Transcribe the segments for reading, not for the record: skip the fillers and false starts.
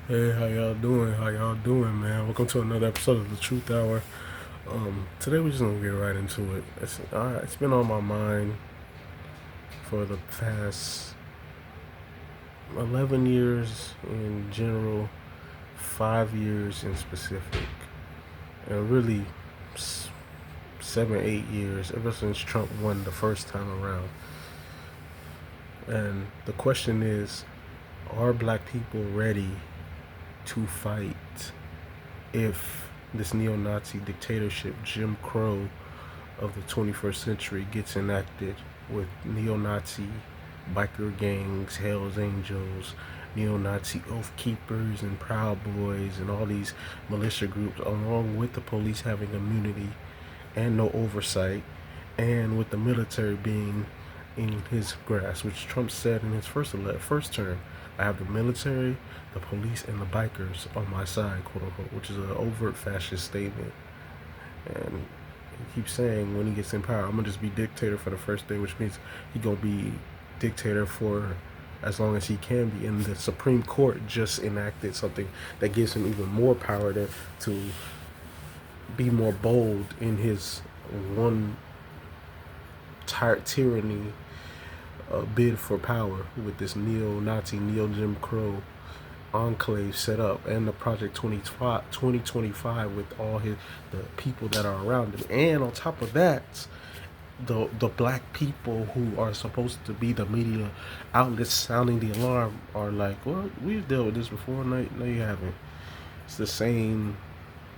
Hey, how y'all doing? How y'all doing, man? Welcome to another episode of the Truth Hour. Today we're just gonna get right into it. It's been on my mind for the past 11 years in general, 5 years in specific, and really 7, 8 years ever since Trump won the first time around. And the question is, are black people ready to fight if this neo-Nazi dictatorship, Jim Crow of the 21st century, gets enacted with neo-Nazi biker gangs, Hells Angels, neo-Nazi Oath Keepers and Proud Boys and all these militia groups, along with the police having immunity and no oversight, and with the military being in his grasp, which Trump said in his first term. I have the military, the police, and the bikers on my side, quote unquote, which is an overt fascist statement. And he keeps saying when he gets in power, I'm gonna just be dictator for the first day, which means he gonna be dictator for as long as he can be. And the Supreme Court just enacted something that gives him even more power to be more bold in his one tyranny bid for power with this neo-Nazi, neo-Jim Crow enclave set up, and the Project 2025 with all the people that are around him. And on top of that, the black people who are supposed to be the media outlets sounding the alarm are like, well, we've dealt with this before. No, you haven't. It's the same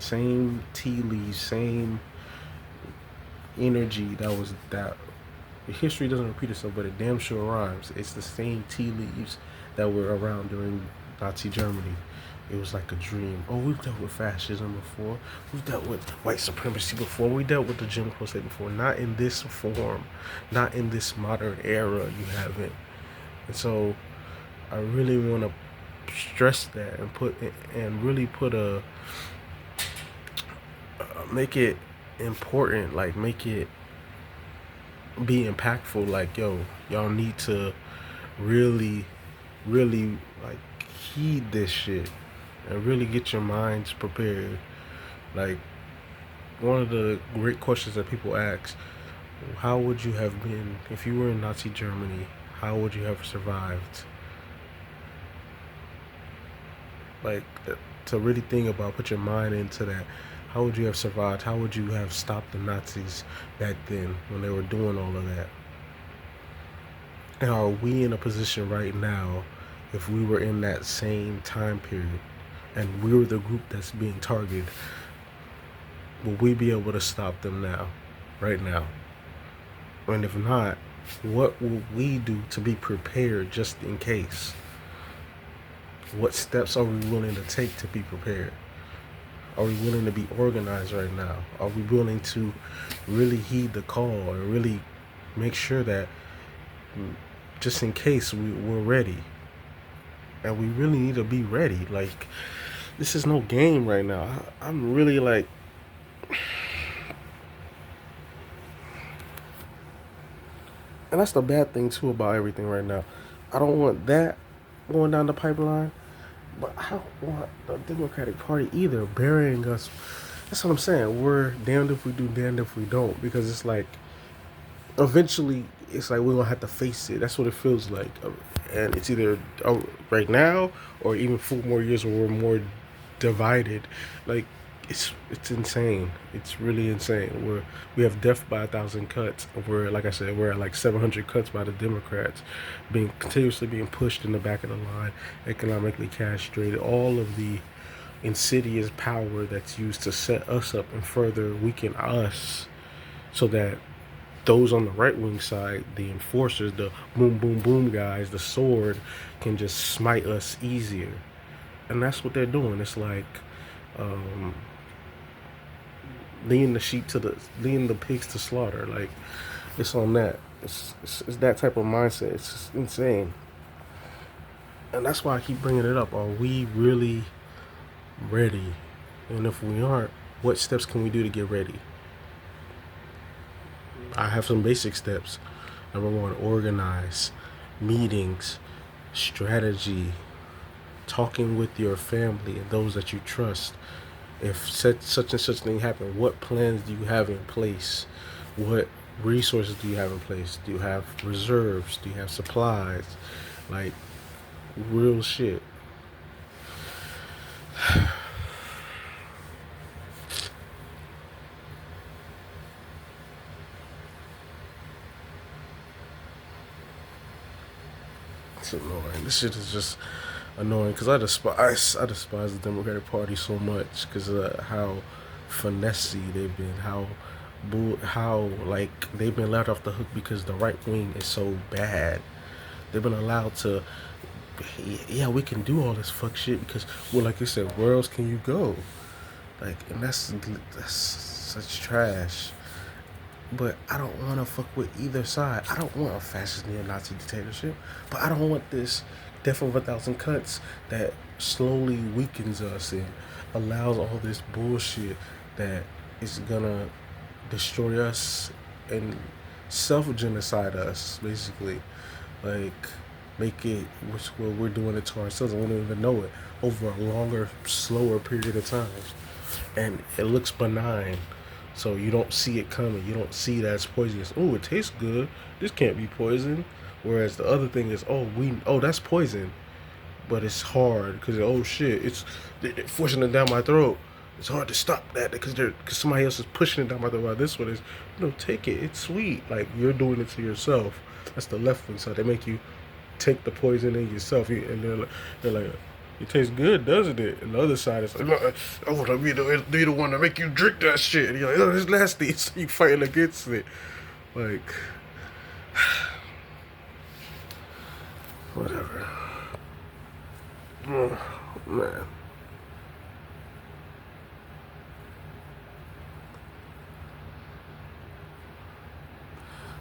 tea leaves, same energy that history doesn't repeat itself, but it damn sure rhymes. It's the same tea leaves that were around during Nazi Germany. It was like a dream. Oh, we've dealt with fascism before. We've dealt with white supremacy before. We dealt with the Jim Crow state before. Not in this form. Not in this modern era. You haven't. And so, I really want to stress that and really put make it important. Like, make it be impactful. Like, yo, y'all need to really, really, like, heed this shit and really get your minds prepared. Like, one of the great questions that people ask, how would you have been if you were in Nazi Germany? How would you have survived? Like, to really think about, put your mind into that. How would you have survived? How would you have stopped the Nazis back then when they were doing all of that? And are we in a position right now, if we were in that same time period and we were the group that's being targeted, will we be able to stop them now, right now? And if not, what will we do to be prepared just in case? What steps are we willing to take to be prepared? Are we willing to be organized right now? Are we willing to really heed the call and really make sure that just in case we're ready? And we really need to be ready. Like, this is no game right now. I'm really like, and that's the bad thing too about everything right now. I don't want that going down the pipeline, but I don't want the Democratic Party either burying us. That's what I'm saying. We're damned if we do, damned if we don't. Because it's like, eventually, it's like we're gonna have to face it. That's what it feels like, and it's either right now or even 4 more years where we're more divided. Like, it's insane. It's really insane. We have death by 1,000 cuts. We're, like I said, we're at like 700 cuts by the Democrats, being continuously being pushed in the back of the line, economically castrated. All of the insidious power that's used to set us up and further weaken us, so that those on the right wing side, the enforcers, the boom boom boom guys, the sword, can just smite us easier. And that's what they're doing. It's like, um, leading the pigs to slaughter. Like, it's on that. It's that type of mindset. It's just insane. And that's why I keep bringing it up. Are we really ready? And if we aren't, what steps can we do to get ready? I have some basic steps. Number one, organize meetings, strategy, talking with your family and those that you trust. If such and such thing happen, what plans do you have in place? What resources do you have in place? Do you have reserves? Do you have supplies? Like, real shit. It's annoying. This shit is just annoying because I despise the Democratic Party so much because of how finessey they've been, how like they've been let off the hook because the right wing is so bad. They've been allowed to, yeah, we can do all this fuck shit because, well, like you said, where else can you go? Like, and that's such trash. But I don't want to fuck with either side. I don't want a fascist neo-Nazi dictatorship, but I don't want this death of 1,000 cuts that slowly weakens us and allows all this bullshit that is gonna destroy us and self-genocide us, basically. Like, make it, which well, we're doing it to ourselves and we don't even know it over a longer, slower period of time. And it looks benign. So you don't see it coming. You don't see that it's poisonous. Oh, it tastes good. This can't be poison. Whereas the other thing is, that's poison, but it's hard because oh shit, they're forcing it down my throat. It's hard to stop that because somebody else is pushing it down my throat. While this one is, take it. It's sweet. Like you're doing it to yourself. That's the left wing side. They make you take the poison in yourself, and they're like, it tastes good, doesn't it? And the other side is like, I want to be the one to make you drink that shit. And you're like, oh, it's nasty. So you fighting against it. Like, whatever. Oh, man.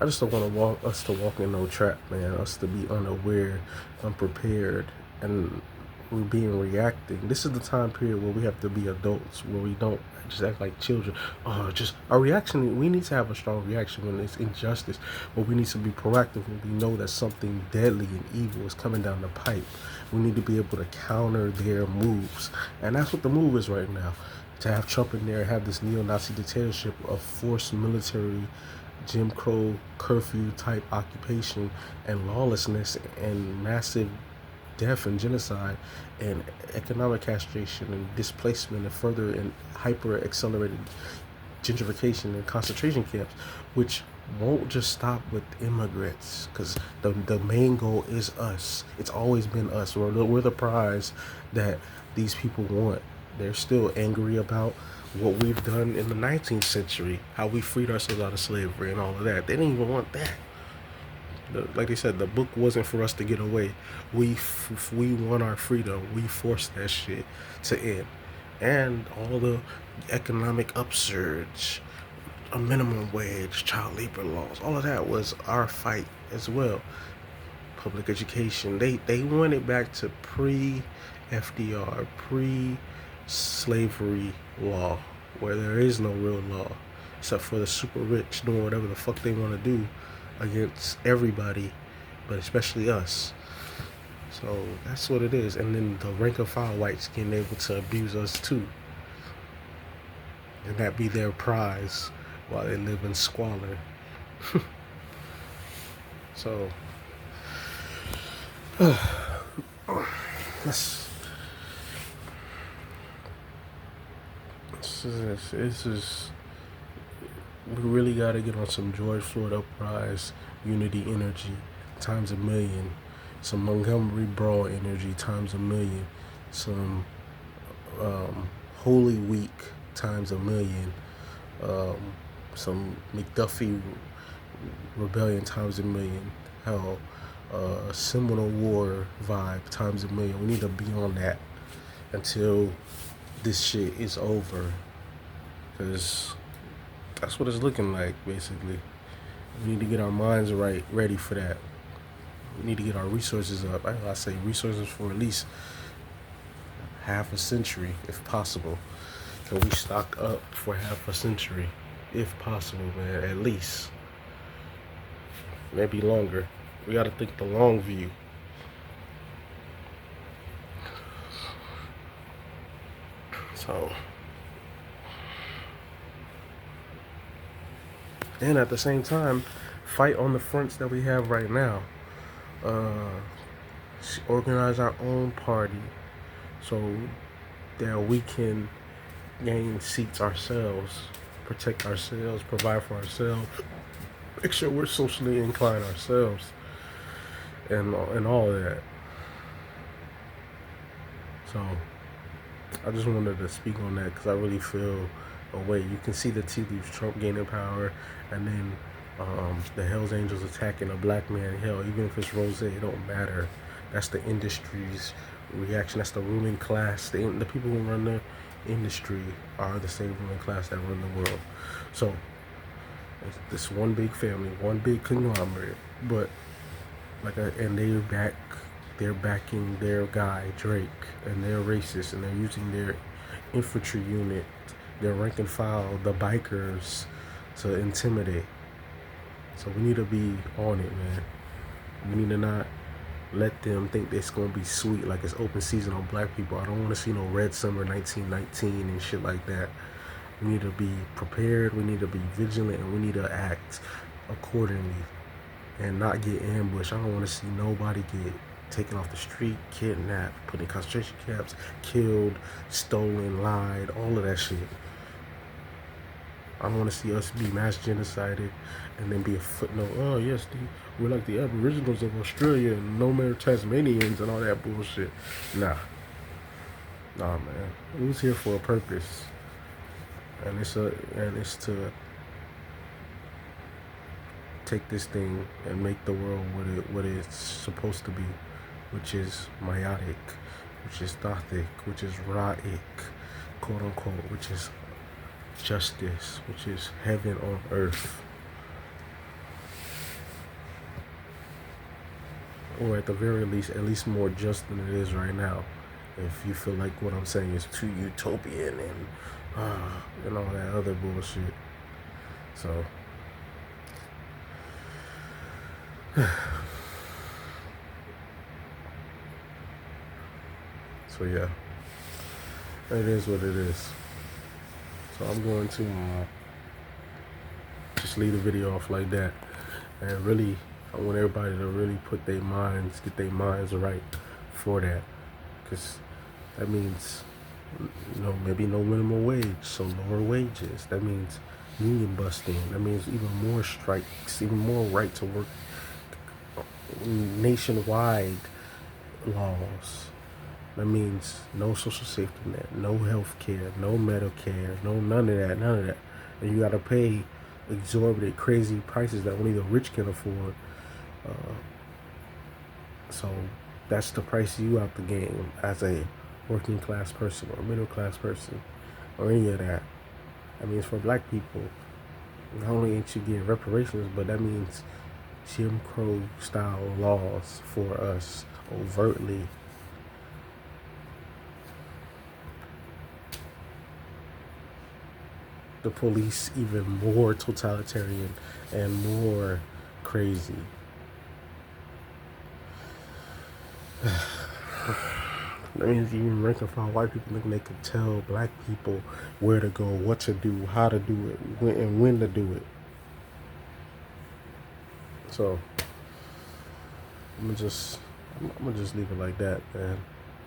I just don't want us to walk in no trap, man. Us to be unaware, unprepared, and we're being reacting. This is the time period where we have to be adults, where we don't just act like children. Just our reaction. We need to have a strong reaction when it's injustice, but we need to be proactive when we know that something deadly and evil is coming down the pipe. We need to be able to counter their moves, and that's what the move is right now. To have Trump in there, have this neo-Nazi dictatorship of forced military, Jim Crow curfew type occupation and lawlessness and massive death and genocide and economic castration and displacement and further and hyper accelerated gentrification and concentration camps, which won't just stop with immigrants because the main goal is us. It's always been us. We're the prize that these people want. They're still angry about what we've done in the 19th century, how we freed ourselves out of slavery and all of that. They didn't even want that. Like they said, the book wasn't for us to get away. We won our freedom. We forced that shit to end. And all the economic upsurge, a minimum wage, child labor laws, all of that was our fight as well. Public education. They went back to pre-FDR, pre-slavery law, where there is no real law, except for the super rich doing whatever the fuck they want to do against everybody, but especially us. So that's what it is. And then the rank and file whites getting able to abuse us too. And that be their prize while they live in squalor. So this is we really got to get on some George Floyd uprise unity energy times a million, some Montgomery Brawl energy times a million, some Holy Week times a million, some McDuffie rebellion times a million, hell, Seminole War vibe times a million. We need to be on that until this shit is over, because that's what it's looking like, basically. We need to get our minds ready for that. We need to get our resources up. I say resources for at least half a century, if possible. Can we stock up for half a century, if possible, man? At least. Maybe longer. We gotta think the long view. So, and at the same time, fight on the fronts that we have right now. Organize our own party so that we can gain seats ourselves, protect ourselves, provide for ourselves, make sure we're socially inclined ourselves, and all of that. So I just wanted to speak on that because I really feel a way. You can see the tea leaves, Trump gaining power, and then the Hell's Angels attacking a black man. Hell, even if it's Rose, it don't matter. That's the industry's reaction. That's the ruling class. The people who run the industry are the same ruling class that run the world. So it's this one big family, one big conglomerate. But and they're backing their guy Drake, and they're racist, and they're using their infantry unit, their rank and file, the bikers, to intimidate. So we need to be on it, man. We need to not let them think it's gonna be sweet, like it's open season on black people. I don't want to see no Red Summer 1919 and shit like that. We need to be prepared. We need to be vigilant, and we need to act accordingly and not get ambushed. I don't want to see nobody get taken off the street, kidnapped, put in concentration camps, killed, stolen, lied, all of that shit. I don't want to see us be mass genocided and then be a footnote. Oh yes, we're like the Aboriginals of Australia and no more Tasmanians and all that bullshit. Nah, man. We was here for a purpose, and it's to take this thing and make the world what it's supposed to be, which is meiotic, which is thothic, which is ra'ic, quote unquote, which is justice, which is heaven on earth. Or at the very least, at least more just than it is right now. If you feel like what I'm saying is too utopian and all that other bullshit. So yeah, it is what it is. So I'm going to just leave the video off like that, and really, I want everybody to really get their minds right for that, because that means, maybe no minimum wage, so lower wages. That means union busting. That means even more strikes, even more right to work, nationwide laws. That means no social safety net, no health care, no Medicare, none of that. And you gotta pay exorbitant, crazy prices that only the rich can afford. So that's the price you have to gain as a working class person or middle class person or any of that. That means for black people, not only ain't you getting reparations, but that means Jim Crow style laws for us overtly. The police even more totalitarian and more crazy. That means even rank and file white people think they can tell black people where to go, what to do, how to do it, when to do it. So I'm gonna just leave it like that, man.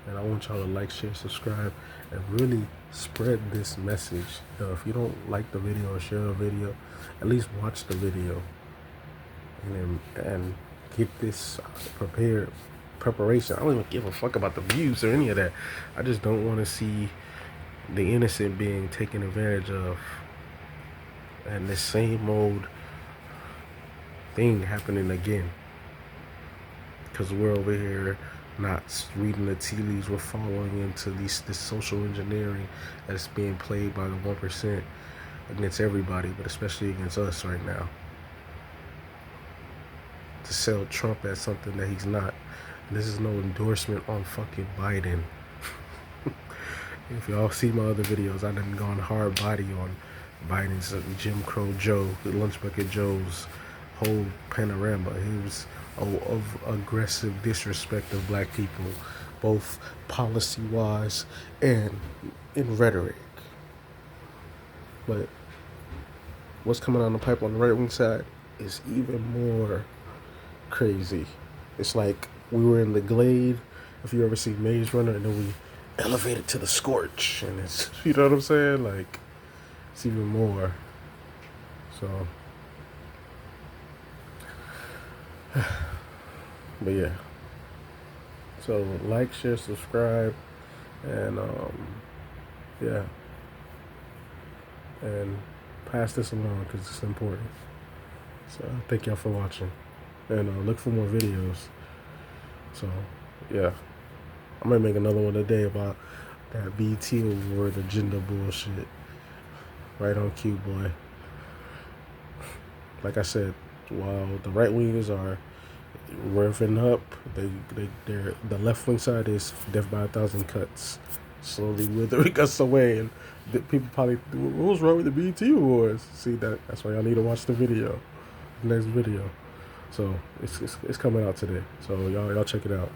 And I want y'all to like, share, subscribe, and really spread this message. If you don't like the video or share the video, at least watch the video and get this preparation. I don't even give a fuck about the views or any of that. I just don't want to see the innocent being taken advantage of, and this same old thing happening again. Because we're over here not reading the tea leaves. We're following into this social engineering that's being played by the 1% against everybody, but especially against us right now, to sell Trump as something that he's not. And this is no endorsement on fucking Biden. If y'all see my other videos, I done gone hard body on Biden's Jim Crow Joe, the Lunch Bucket Joe's whole panorama. He was of aggressive disrespect of black people, both policy wise and in rhetoric. But what's coming on the pipe on the right wing side is even more crazy. It's like we were in the Glade, if you ever see Maze Runner, and then we elevated to the Scorch, and it's, you know what I'm saying? Like, it's even more. So, but yeah. So like, share, subscribe, and yeah, and pass this along because it's important. So thank y'all for watching, and look for more videos. So yeah, I might make another one today about that BT award agenda bullshit. Right on cue, boy. Like I said, while the right wingers are revving up, they're the left wing side is death by 1,000 cuts, slowly withering us away. And the people probably, what was wrong with the BT awards? See, that's why y'all need to watch the video, the next video. So it's coming out today. So y'all check it out.